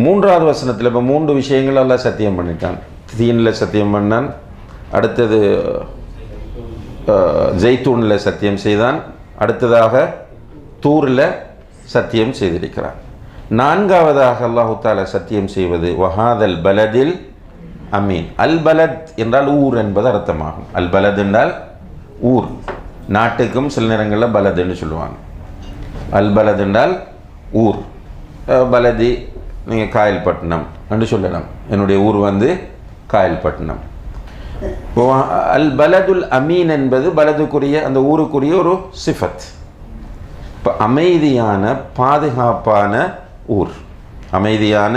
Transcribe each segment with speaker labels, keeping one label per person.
Speaker 1: மூன்றாவது வசனத்தில் இப்போ 3 விஷயங்கள் அல்லாஹ் சத்தியம் பண்ணிட்டான். தீனில் சத்தியம் பண்ணான், அடுத்தது ஜெய்தூனில் சத்தியம் செய்தான், அடுத்ததாக தூரில் சத்தியம் செய்திருக்கிறான். 4வதாக அல்லாஹு தஆலா சத்தியம் செய்வது வஹாதல் பலதில் அமீன். அல் பலத் என்றால் ஊர் என்பது அர்த்தமாகும். அல் பலத் என்றால் ஊர். நாட்டுக்கும் சில நேரங்களில் பலதுன்னு சொல்லுவாங்க. அல் பலத் என்றால் ஊர். பலதி நீங்கள் காயல்பட்டினம் என்று சொல்லலாம். என்னுடைய ஊர் வந்து காயல்பட்டினம். அல் பலதுல் அமீன் என்பது பலதுக்குரிய அந்த ஊருக்குரிய ஒரு சிஃபத். இப்போ அமைதியான பாதுகாப்பான ஊர், அமைதியான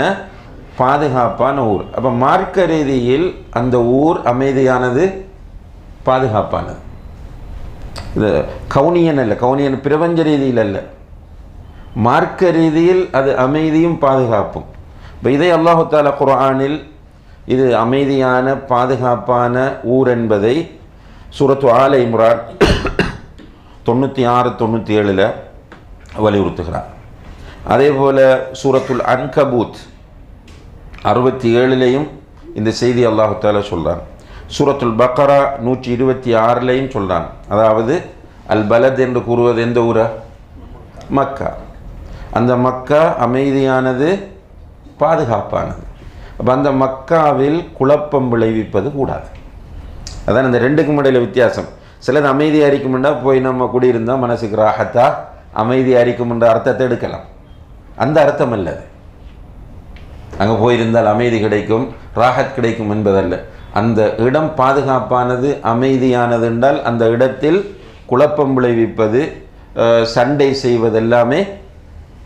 Speaker 1: பாதுகாப்பான ஊர். அப்போ மார்க்க ரீதியில் அந்த ஊர் அமைதியானது, பாதுகாப்பானது. இது கவுனியன் அல்ல, கவுனியன் பிரபஞ்ச ரீதியில் அல்ல, மார்க்க ரீதியில் அது அமைதியும் பாதுகாப்பும். இப்போ இதை அல்லாஹு தஆலா குர்ஆனில் இது அமைதியான பாதுகாப்பான ஊர் என்பதை சூரத்து ஆல இம்ரான் 96-97 வலியுறுத்துகிறார். அதே போல் சூரத்துல் அன்கபூத் 67 இந்த செய்தி அல்லாஹு தஆலா சொல்கிறான். சூரத்துல் பக்ரா 126 சொல்கிறான். அதாவது அல் பலத் என்று கூறுவது எந்த ஊரா? மக்கா. அந்த மக்கா அமைதியானது, பாதுகாப்பானது. அப்போ அந்த மக்காவில் குழப்பம் விளைவிப்பது கூடாது. அதான் இந்த ரெண்டுக்கும் இடையில் வித்தியாசம். சிலது அமைதியாக இருக்குமெண்டா போய் நம்ம குடியிருந்தால் மனசுக்கு ராஹத்தா அமைதியாக இருக்குமென்ற அர்த்தத்தை எடுக்கலாம். அந்த அர்த்தம் அல்லது அங்கே போயிருந்தால் அமைதி கிடைக்கும், ராஹத் கிடைக்கும் என்பதல்ல. அந்த இடம் பாதுகாப்பானது, அமைதியானது என்றால் அந்த இடத்தில் குழப்பம் விளைவிப்பது, சண்டை செய்வதெல்லாமே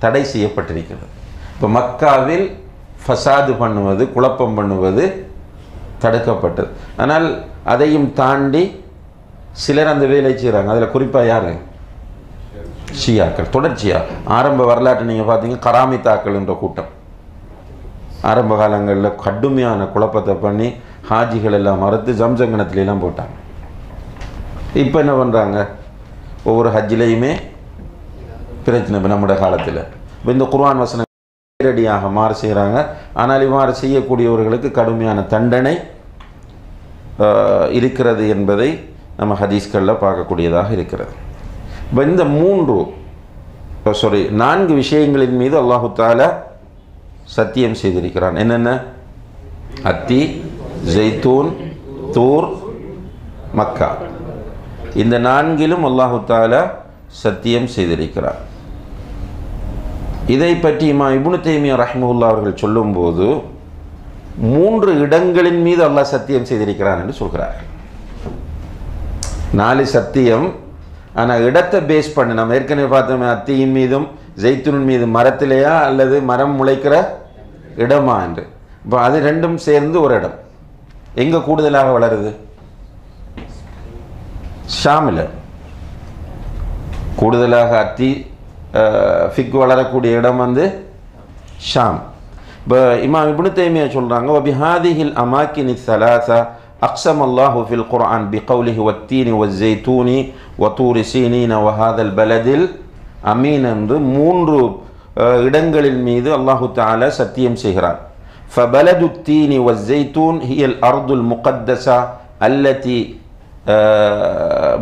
Speaker 1: தடை செய்யப்பட்டிருக்கிறது. இப்போ மக்காவில் ஃபசாது பண்ணுவது, குழப்பம் பண்ணுவது தடுக்கப்பட்டது. ஆனால் அதையும் தாண்டி சிலர் அந்த வேலை செய்கிறாங்க. அதில் குறிப்பாக யார்? ஷியாக்கள். தொடர்ச்சியாக ஆரம்ப வரலாற்று நீங்கள் பார்த்தீங்க, கராமித்தாக்கள் என்ற கூட்டம் ஆரம்ப காலங்களில் கடுமையான குழப்பத்தை பண்ணி ஹாஜிகள் எல்லாம் மறுத்து ஜம்சம் கிணத்துலாம் போட்டாங்க. இப்போ என்ன பண்ணுறாங்க? ஒவ்வொரு ஹஜ்ஜிலையுமே பிரச்சனை. இப்போ நம்முடைய காலத்தில் இப்போ இந்த குர்ஆன் வசனம் நேரடியாக மாறு செய்கிறாங்க. ஆனால் இவ்வாறு செய்யக்கூடியவர்களுக்கு கடுமையான தண்டனை இருக்கிறது என்பதை நம்ம ஹதீஸ்களில் பார்க்கக்கூடியதாக இருக்கிறது. இப்போ இந்த 4 விஷயங்களின் மீது அல்லாஹு தஆலா சத்தியம் செய்திருக்கிறான். என்னென்ன? அத்தி, ஜெய்தூன், தூர், மக்கா. இந்த 4லும் அல்லாஹு தஆலா சத்தியம் செய்திருக்கிறார். இதை பற்றி இமாம் இப்னு தைமியா ரஹ்மத்துல்லாஹி அவர்கள் சொல்லும்போது 3 இடங்களின் மீது அல்லாஹ் சத்தியம் செய்திருக்கிறான் என்று சொல்கிறார். 4 சத்தியம், ஆனால் இடத்தை பேஸ் பண்ணி நம்ம ஏற்கனவே பார்த்தோமே, அத்தியின் மீதும் ஜெய்தூன் மீது மரத்திலேயா அல்லது மரம் முளைக்கிற இடமா என்று. இப்போ அது ரெண்டும் சேர்ந்து ஒரு இடம். எங்கே கூடுதலாக வளருது? ஷாமில் கூடுதலாக அத்தி ஃபிக் வளரக்கூடிய இடம் வந்து ஷாம். இப்போ இமாம் இப்னு தைமியா சொல்கிறாங்க, வபிஹாதிஹில் அமாக்கினி ஸலாஸா அக்ஸம் அல்லாஹு ஃபில் குர்ஆன் பிகௌலிஹி வத்தீனி வஸ்ஸைத்தூனி வதூரி சீனீன வஹாதல் பலதில் அமீன் என்று 3 இடங்களின் மீது அல்லாஹு தஆலா சத்தியம் செய்கிறார். ஃபபலது தீனி வஸ்ஸைத்தூன் ஹியல் அர்துல் முகத்தஸா அல்லதி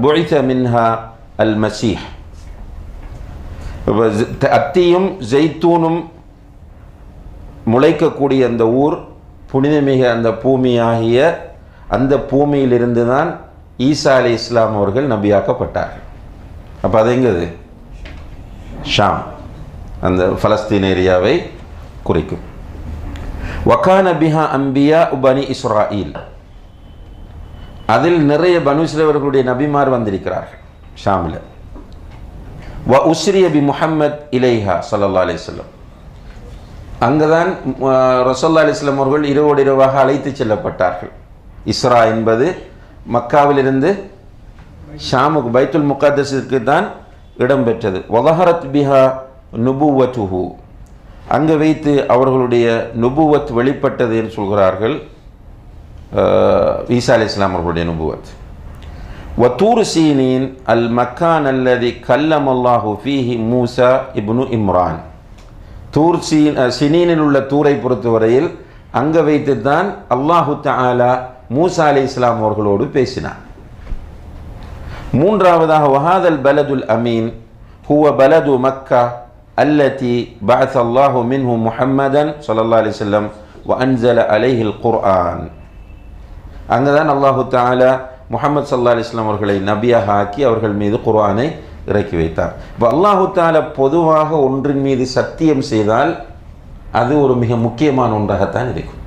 Speaker 1: புஇஸ மின்ஹா அல் மஸீஹ். அத்தியும் ஜெய்தூனும் முளைக்கக்கூடிய அந்த ஊர் புனிதமிக அந்த பூமியாகிய அந்த பூமியிலிருந்து தான் ஈசா அலைஹிஸ்ஸலாம் அவர்கள் நபியாக்கப்பட்டார்கள். அப்போ அது எங்கது? ஷாம், அந்த பலஸ்தீன் ஏரியாவை குறிக்கும். வகான பிஹா அம்பியா பனி இஸ்ராயில், அதில் நிறைய பனு இஸ்ரவேலர்களுடைய நபிமார் வந்திருக்கிறார்கள் ஷாமில். வ உஸ்ரிய பி முஹம்மத் இலைஹா ஸல்லல்லாஹு அலைஹி வஸல்லம், அங்குதான் ரசூலுல்லாஹி அலைஹி வஸல்லம் அவர்கள் இரவோடு இரவாக அழைத்து செல்லப்பட்டார்கள். இஸ்ரா என்பது மக்காவிலிருந்து ஷாமுக்கு பைத்துல் முகத்தஸுக்கு தான் இடம்பெற்றது. வதஹரத் பிஹா நுபுவத்துஹு, அங்கே வைத்து அவர்களுடைய நுபுவத் வெளிப்பட்டது என்று சொல்கிறார்கள். ஈசா அலைஹிஸ்ஸலாம் அவர்களுடைய நுபுவத். வதூர் சீனின் அல் மக்கான் அல்லதி கல்லம் அல்லாஹு ஃபீஹி மூசா இப்னு இம்ரான், சினீனில் உள்ள தூரை பொறுத்தவரையில் அங்கே வைத்து தான் அல்லாஹு தஆலா மூசா அலைஹிஸ்ஸலாம் அவர்களோடு பேசினார். மூன்றாவதாக வஹாதல் பலதுல் அமீன் ஹுவ பலது மக்கா அல்லதி பஅஸ அல்லாஹு மின்ஹு முஹம்மதன் ஸல்லல்லாஹு அலைஹி வஸல்லம் வ அன்ஸல அலைஹில் குர்ஆன். அங்கே தான் அல்லாஹு தஆலா முஹம்மது ஸல்லல்லாஹு அலைஹி வஸல்லம் அவர்களை நபியாக ஆக்கி அவர்கள் மீது குர்ஆனை இறக்கி வைத்தார். இப்போ அல்லாஹு தஆலா பொதுவாக ஒன்றின் மீது சத்தியம் செய்தால் அது ஒரு மிக முக்கியமான ஒன்றாகத்தான் இருக்கும்.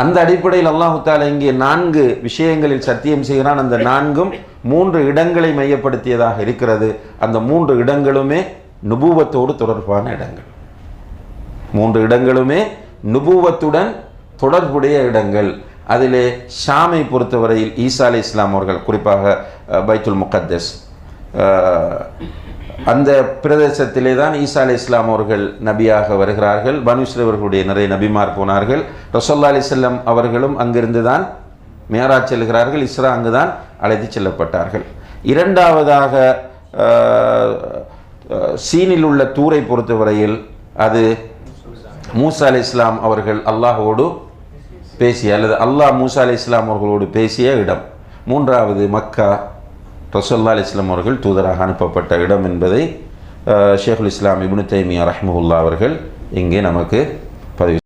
Speaker 1: அந்த அடிப்படையில் அல்லாஹு தஆலா இங்கே 4 விஷயங்களில் சத்தியம் செய்கிறான். அந்த 4ம் 3 இடங்களை மையப்படுத்தியதாக இருக்கிறது. அந்த 3 இடங்களுமே நுபுவத்தோடு தொடர்பான இடங்கள். 3 இடங்களுமே நுபுவத்துடன் தொடர்புடைய இடங்கள். அதிலே ஷாமை பொறுத்தவரையில் ஈசா அலைஹிஸ்ஸலாம் அவர்கள், குறிப்பாக பைத்துல் முகத்தஸ் அந்த பிரதேசத்திலே தான் ஈசா அலைஹிஸ்ஸலாம் அவர்கள் நபியாக வருகிறார்கள். பனு இஸ்ராயீல் அவர்களுடைய நிறைய நபிமார் போனார்கள். ரசூலுல்லாஹி அலைஹி வஸல்லம் அவர்களும் அங்கிருந்து தான் மியராஜ் செல்கிறார்கள். இஸ்ரா அங்கு தான் அழைத்து செல்லப்பட்டார்கள். இரண்டாவதாக சீனில் உள்ள தூரை பொறுத்தவரையில் அது மூசா அலைஹிஸ்ஸலாம் அவர்கள் அல்லாஹோடு பேசிய அல்லது அல்லாஹ் மூசா அலைஹிஸ்ஸலாம் அவர்களோடு பேசிய இடம். மூன்றாவது மக்கா, ரசூலுல்லாஹி அலைஹி வஸல்லம் அவர்கள் தூதராக அனுப்பப்பட்ட இடம் என்பதை ஷேகுல் இஸ்லாம் இப்னு தைமியா ரஹ்மஹுல்லாஹ் அவர்கள் இங்கே நமக்கு பதிவு